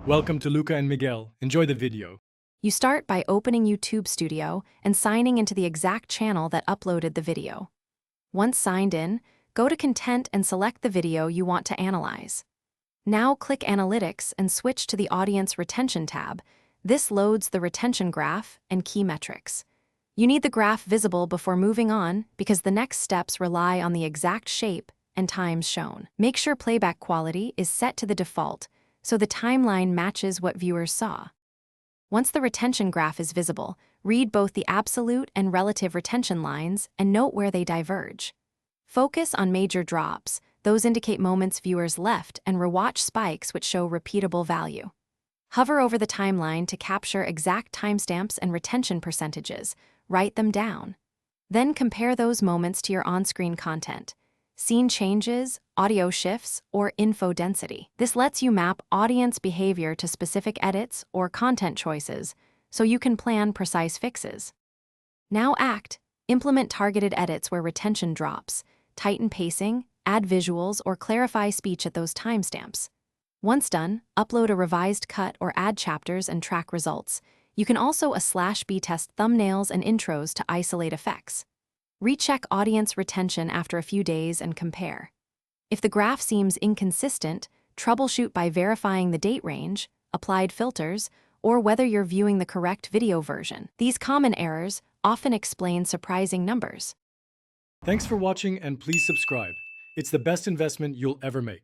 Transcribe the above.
Welcome to Luca and Miguel. Enjoy the video. You start by opening YouTube Studio and signing into the exact channel that uploaded the video. Once signed in, go to Content and select the video you want to analyze. Now click Analytics and switch to the Audience Retention tab. This loads the retention graph and key metrics. You need the graph visible before moving on because the next steps rely on the exact shape and times shown. Make sure playback quality is set to the default so the timeline matches what viewers saw. Once the retention graph is visible, read both the absolute and relative retention lines and note where they diverge. Focus on major drops. Those indicate moments viewers left, and rewatch spikes which show repeatable value. Hover over the timeline to capture exact timestamps and retention percentages. Write them down. Then compare those moments to your on-screen content. Scene changes, audio shifts, or info density. This lets you map audience behavior to specific edits or content choices, so you can plan precise fixes. Now implement targeted edits where retention drops, tighten pacing, add visuals, or clarify speech at those timestamps. Once done, upload a revised cut or add chapters and track results. You can also /B test thumbnails and intros to isolate effects. Recheck audience retention after a few days and compare. If the graph seems inconsistent, troubleshoot by verifying the date range, applied filters, or whether you're viewing the correct video version. These common errors often explain surprising numbers. Thanks for watching and please subscribe. It's the best investment you'll ever make.